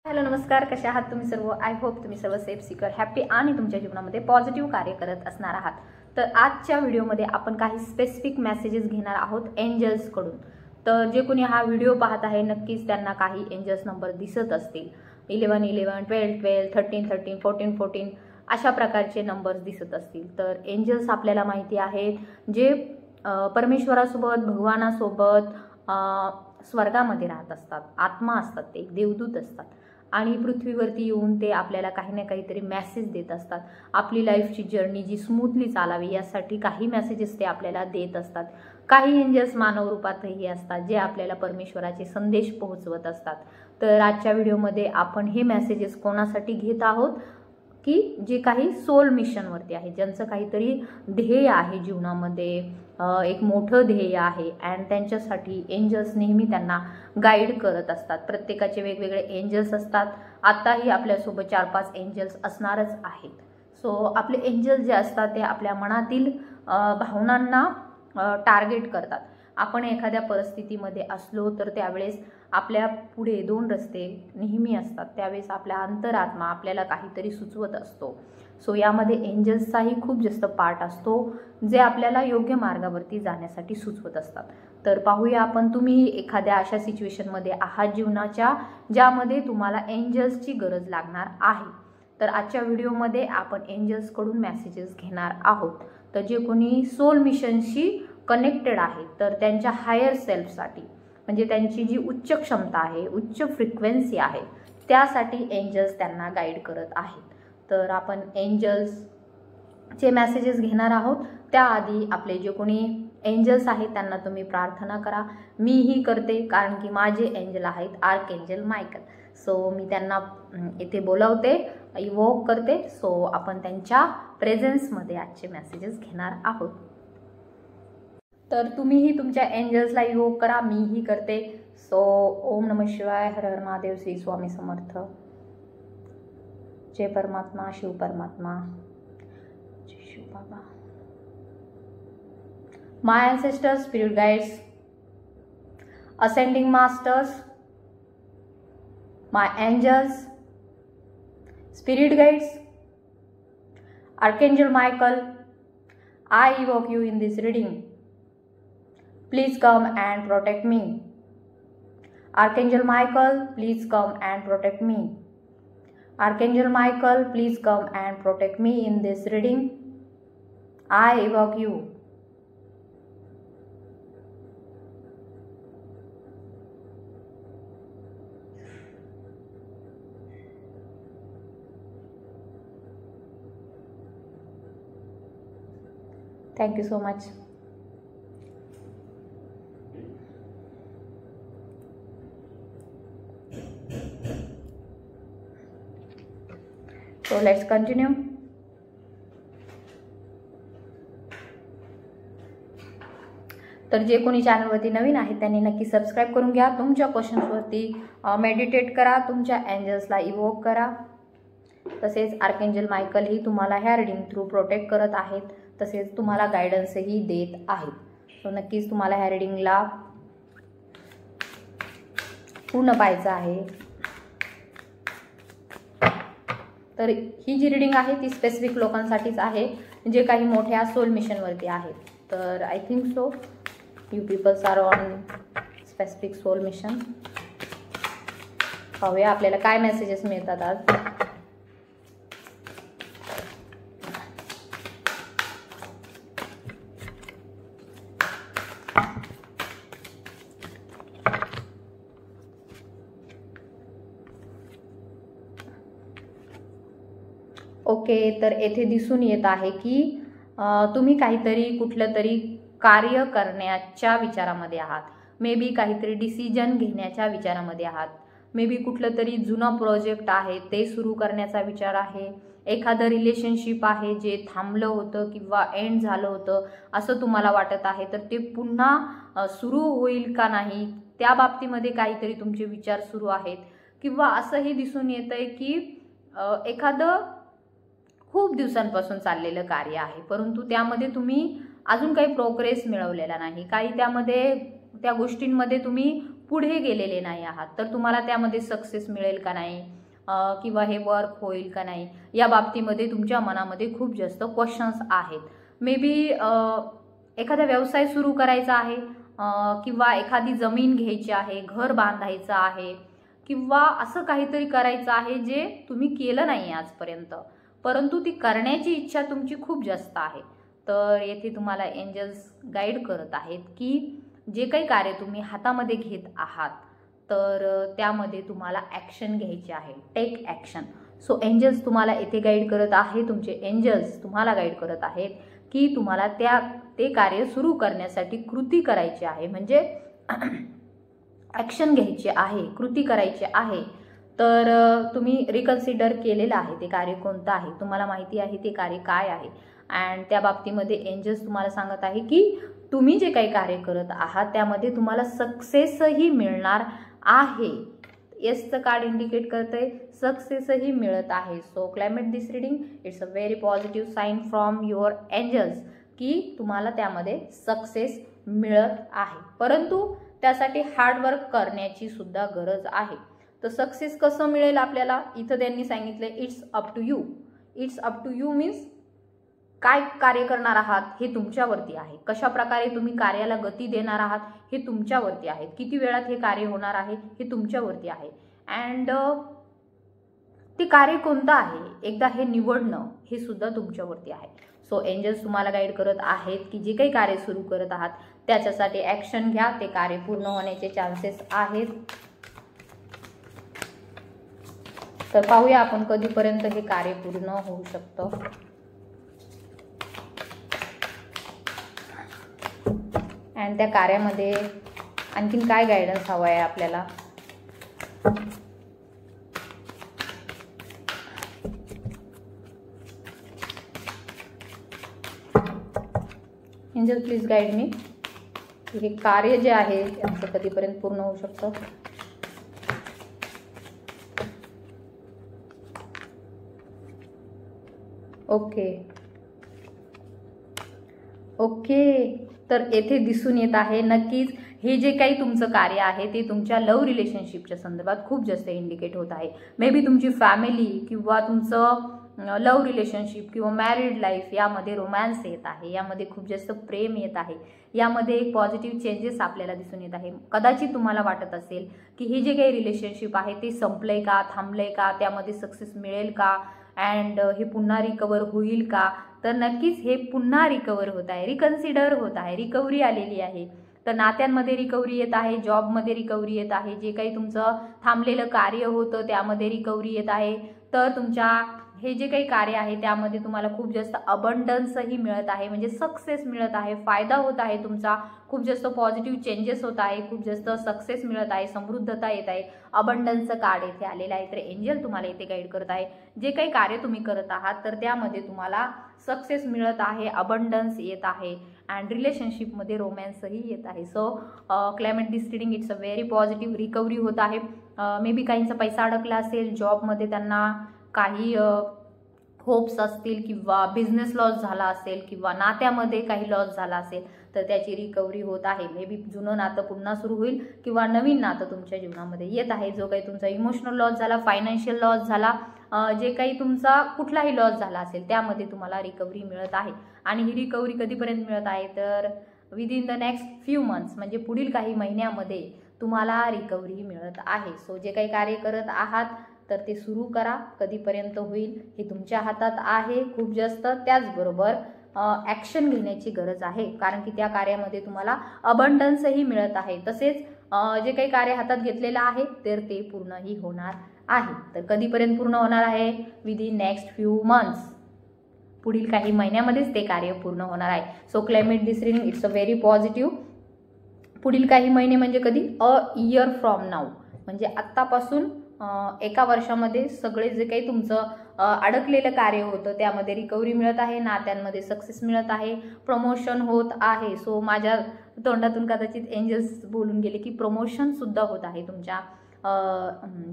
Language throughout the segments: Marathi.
हॅलो नमस्कार, कसे आहात तुम्ही सर्व? आय होप तुम्ही सर्व सेफ सिक्युअर हॅप्पी आणि तुमच्या जीवनामध्ये पॉझिटिव्ह कार्य करत असणार आहात. तर आजच्या व्हिडिओमध्ये आपण काही स्पेसिफिक मेसेजेस घेणार आहोत एंजल्सकडून. तर जे कोणी हा व्हिडिओ पाहत आहे नक्कीच त्यांना काही एंजल्स नंबर दिसत असतील. 1111, 1212, 1313, 1414 अशा प्रकारचे नंबर्स दिसत असतील. तर एंजल्स आपल्याला माहिती आहेत जे परमेश्वरासोबत, भगवानासोबत स्वर्गामध्ये राहत असतात, आत्मा असतात, ते देवदूत असतात आणि पृथ्वीवरती येऊन ते आपल्याला काही ना काहीतरी मेसेज देत असतात. आपली लाईफची जर्नी जी स्मूथली चालावी यासाठी काही मेसेजेस ते आपल्याला देत असतात. काही एंजल्स मानव रूपातही असतात जे आपल्याला परमेश्वराचे संदेश पोहोचवत असतात. तर आजच्या व्हिडिओमध्ये आपण हे मेसेजेस कोणासाठी घेत आहोत की जे काही सोल मिशनवरती आहे, ज्यांचं काहीतरी ध्येय आहे जीवनामध्ये, एक मोठं ध्येय आहे अँड त्यांच्यासाठी एंजल्स नेहमी त्यांना गाईड करत असतात. प्रत्येकाचे वेगवेगळे एंजल्स असतात. आताही आपल्यासोबत 4-5 एंजल्स असणारच आहेत. सो आपले एंजल्स जे असतात ते आपल्या मनातील भावनांना टार्गेट करतात. आपण एखाद्या परिस्थितीमध्ये असलो तर त्यावेळेस आपल्या पुढे 2 रस्ते नेहमी असतात. त्यावेळेस आपला अंतरात्मा आपल्याला काहीतरी सुचवत असतो. सो यामध्ये एंजल्सचाही खूप जास्त पार्ट असतो जे आपल्याला योग्य मार्गावरती जाण्यासाठी सुचवत असतात. तर पाहूया आपण, तुम्ही एखाद्या अशा सिच्युएशनमध्ये आहात जीवनाच्या ज्यामध्ये तुम्हाला एंजल्सची गरज लागणार आहे. तर आजच्या व्हिडिओमध्ये आपण एंजल्सकडून मेसेजेस घेणार आहोत. तर जे कोणी सोल मिशनशी कनेक्टेड आहे तर त्यांच्या हायर सेल्फसाठी, म्हणजे त्यांची जी उच्च क्षमता आहे, उच्च फ्रिक्वेन्सी आहे, त्यासाठी एंजल्स त्यांना गाईड करत आहेत. तर आपण एंजल्सचे मेसेजेस घेणार आहोत. त्याआधी आपले जे कोणी एंजल्स आहेत त्यांना तुम्ही प्रार्थना करा. मीही करते कारण की माझे एंजल आहेत आर्कएंजल मायकल. सो मी त्यांना इथे बोलावते, इव्होक करते. सो आपण त्यांच्या प्रेझेन्समध्ये आजचे मेसेजेस घेणार आहोत. तर तुम्हीही तुमच्या एंजल्सला इव्होक करा, मीही करते. सो ओम नमः शिवाय, हर हर महादेव, श्री स्वामी समर्थ, जय परमात्मा, शिव परमात्मा, जय शिव बाबा. माय ancestors, spirit guides, ascending masters, my angels, spirit guides, Archangel Michael, I evoke you in this reading. Please come and protect me. Archangel Michael, please come and protect me. Archangel Michael, please come and protect me in this reading. I evoke you. Thank you so much. So let's continue. तर जे कोणी चॅनलवरती नवीन आहेत त्यांनी नक्की सबस्क्राईब करून घ्या. तुमच्या क्वेश्चन्सवरती मेडिटेट करा, तुमच्या एंजल्सला इव्होक करा. तसेच आर्कएंजल मायकल ही तुम्हाला ह्या रीडिंग थ्रू प्रोटेक्ट करत आहेत, तसेच तुम्हाला गायडन्सही देत आहेत. सो नक्कीच तुम्हाला ह्या रीडिंगला पूर्ण पाहायचं आहे. तर ही जी रीडिंग आहे ती स्पेसिफिक लोकांसाठीच आहे जे काही मोठ्या सोल मिशनवरती आहेत. तर I think so you peoples are on specific soul mission. पाहूया आपल्याला काय मेसेजेस मिळतात आज. ओके, तर येथे दिसून येत आहे की तुम्ही काहीतरी कुठलं तरी कार्य करण्याच्या विचारामध्ये आहात. मे बी काहीतरी डिसिजन घेण्याच्या विचारामध्ये आहात. मे बी कुठलं तरी जुनं प्रोजेक्ट आहे ते सुरू करण्याचा विचार आहे. एखादं रिलेशनशिप आहे जे थांबलं होतं किंवा एंड झालं होतं असं तुम्हाला वाटत आहे, तर ते पुन्हा सुरू होईल का नाही त्या बाबतीमध्ये काहीतरी तुमचे विचार सुरू आहेत. किंवा असंही दिसून येतं आहे की एखादं खूप दिवसांपासून चाललेलं कार्य आहे परंतु त्यामध्ये तुम्ही अजून काही प्रोग्रेस मिळवलेला नाही, काही त्यामध्ये त्या गोष्टींमध्ये तुम्ही पुढे गेलेले नाही आहात, तर तुम्हाला त्यामध्ये सक्सेस मिळेल का नाही किंवा हे वर्क होईल का नाही, या बाबतीमध्ये तुमच्या मनामध्ये खूप जास्त क्वेश्चन्स आहेत. मे बी एखादा व्यवसाय सुरू करायचा आहे किंवा एखादी जमीन घ्यायची आहे, घर बांधायचं आहे किंवा असं काहीतरी करायचं आहे जे तुम्ही केलं नाही आजपर्यंत, परंतु ती करण्याची इच्छा तुमची खूप जास्त आहे. तर येथे तुम्हाला एंजल्स गाईड करत आहेत की जे काही कार्य तुम्ही हातामध्ये घेत आहात तर त्यामध्ये तुम्हाला ॲक्शन घ्यायची आहे, टेक ॲक्शन. सो एंजल्स तुम्हाला येथे गाईड करत आहे, तुमचे एंजल्स तुम्हाला गाईड करत आहेत की तुम्हाला ते कार्य सुरू करण्यासाठी कृती करायची आहे, म्हणजे ॲक्शन घ्यायची आहे, कृती करायची आहे. तर तुम्ही रिकन्सिडर केलेलं आहे ते कार्य कोणतं आहे, तुम्हाला माहिती आहे ते कार्य काय आहे. अँड त्या बाबतीमध्ये एंजल्स तुम्हाला सांगत आहे की तुम्ही जे काही कार्य करत आहात त्यामध्ये तुम्हाला सक्सेसही मिळणार आहे. येसचं कार्ड इंडिकेट करतंय सक्सेसही मिळत आहे. So climate this reading it's a very positive sign from your angels की तुम्हाला त्यामध्ये सक्सेस मिळत आहे, परंतु त्यासाठी हार्डवर्क करण्याची सुद्धा गरज आहे. तर सक्सेस कसं मिळेल आपल्याला, इथं त्यांनी सांगितलं it's up to you. It's up to you means काय कार्य करणार आहात हे तुमच्यावरती आहे, कशा प्रकारे तुम्ही कार्याला गती देणार आहात हे तुमच्यावरती आहे, किती वेळात हे कार्य होणार आहे हे तुमच्यावरती आहे. अँड ते कार्य कोणतं आहे एकदा हे निवडणं हे सुद्धा तुमच्यावरती आहे. सो एंजल्स तुम्हाला गाईड करत आहेत की जे काही कार्य सुरू करत आहात त्याच्यासाठी ॲक्शन घ्या, ते कार्य पूर्ण होण्याचे चान्सेस आहेत. तर पाहूया आपण कधीपर्यंत हे कार्य पूर्ण होऊ शकतं. अँड त्या कार्यामध्ये आणखीन काय गायडन्स हवा आहे आपल्याला. एंजल प्लीज गाईड मी, हे कार्य जे आहे त्यांचं कधीपर्यंत पूर्ण होऊ शकतं. ओके. तर येथे दिसून येत आहे नक्कीच हे जे काही तुमचं कार्य आहे ते तुमच्या लव्ह रिलेशनशिपच्या संदर्भात खूप जास्त इंडिकेट होत आहे. मे बी तुमची फॅमिली किंवा तुमचं लव्ह रिलेशनशिप किंवा मॅरिड लाईफ यामध्ये रोमॅन्स येत आहे, यामध्ये खूप जास्त प्रेम येत आहे, यामध्ये एक पॉझिटिव्ह चेंजेस आपल्याला दिसून येत आहे. कदाचित तुम्हाला वाटत असेल की हे जे काही रिलेशनशिप आहे ते संपलंय का, थांबलंय का, त्यामध्ये सक्सेस मिळेल का, अँड हे पुन्हा रिकवर होईल का. तर नक्कीच हे पुन्हा रिकवर होत आहे, रिकन्सिडर होत आहे, रिकव्हरी आलेली आहे. तर नात्यांमध्ये रिकव्हरी येत आहे, जॉबमध्ये रिकव्हरी येत आहे, जे काही तुमचं थांबलेलं कार्य होतं त्यामध्ये रिकव्हरी येत आहे. तर तुमच्या हे जे काही कार्य आहे त्यामध्ये तुम्हाला खूप जास्त अबंडन्सही मिळत आहे, म्हणजे सक्सेस मिळत आहे, फायदा होत आहे तुमचा, खूप जास्त पॉझिटिव्ह चेंजेस होत आहे, खूप जास्त सक्सेस मिळत आहे, समृद्धता येत आहे. अबंडन्सचं कार्ड येथे आलेलं आहे. तर एंजल तुम्हाला इथे गाईड करत आहे जे काही कार्य तुम्ही करत आहात तर त्यामध्ये तुम्हाला सक्सेस मिळत आहे, अबंडन्स येत आहे, अँड रिलेशनशिपमध्ये रोमॅन्सही येत आहे. So climate this reading it's a very positive, recovery होत आहे. मे बी काहींचा पैसा अडकला असेल, जॉबमध्ये त्यांना काही होप्स असतील किंवा बिझनेस लॉस झाला असेल किंवा नात्यामध्ये काही लॉस झाला असेल तर त्याची रिकव्हरी होत आहे. मे बी जुनं नातं पुन्हा सुरू होईल किंवा नवीन नातं तुमच्या जीवनामध्ये येत आहे. जो काही तुमचा इमोशनल लॉस झाला, फायनान्शियल लॉस झाला, जे काही तुमचा कुठलाही लॉस झाला असेल त्यामध्ये तुम्हाला रिकव्हरी मिळत आहे. आणि ही रिकव्हरी कधीपर्यंत मिळत आहे तर within the next few months, म्हणजे पुढील काही महिन्यामध्ये तुम्हाला रिकव्हरी मिळत आहे. सो जे काही कार्य करत आहात तर ते सुरू करा, कधीपर्यंत होईल हे तुमच्या हातात आहे खूप जास्त. त्याचबरोबर ॲक्शन घेण्याची गरज आहे, कारण की त्या कार्यामध्ये तुम्हाला अबंडन्सही मिळत आहे. तसेच जे काही कार्य हातात घेतलेलं आहे तर ते पूर्णही होणार आहे. तर कधीपर्यंत पूर्ण होणार आहे? विदिन नेक्स्ट फ्यू मंथ्स, पुढील काही महिन्यामध्येच ते कार्य पूर्ण होणार आहे. So climate this reading it's a very positive. पुढील काही महिने म्हणजे कधी? अ इयर फ्रॉम नाऊ, म्हणजे आत्तापासून एका वर्षामध्ये सगळे जे काही तुमचं अडकलेलं कार्य होतं त्यामध्ये रिकव्हरी मिळत आहे, नात्यांमध्ये सक्सेस मिळत आहे, प्रमोशन होत आहे. सो माझ्या तोंडातून कदाचित एंजल्स बोलून गेले की प्रमोशन सुद्धा होत आहे तुमच्या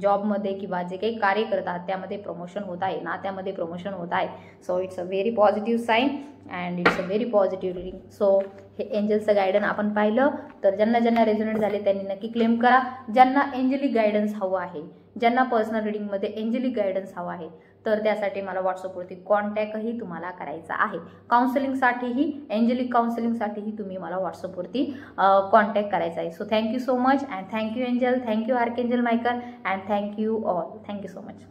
जॉबमध्ये किंवा जे काही कार्य करत आहात त्यामध्ये प्रमोशन होत आहे, नात्यामध्ये प्रमोशन होत आहे. So it's a very positive sign and it's a very positive reading. So हे एंजलचं गायडन्स आपण पाहिलं, तर ज्यांना रेझोनेट झाले त्यांनी नक्की क्लेम करा. ज्यांना एंजलिक गायडन्स हवं आहे, ज्यांना पर्सनल रिडिंगमध्ये एंजलिक गायडन्स हवा आहे, तर त्यासाठी मला व्हॉट्सअपवरती कॉन्टॅक्टही तुम्हाला करायचा आहे. काउन्सिलिंगसाठीही, एंजलिक काउन्सिलिंगसाठीही तुम्ही मला व्हॉट्सअपवरती कॉन्टॅक्ट करायचा आहे. So thank you so much and thank you angel, thank you archangel Michael and thank you all. Thank you so much.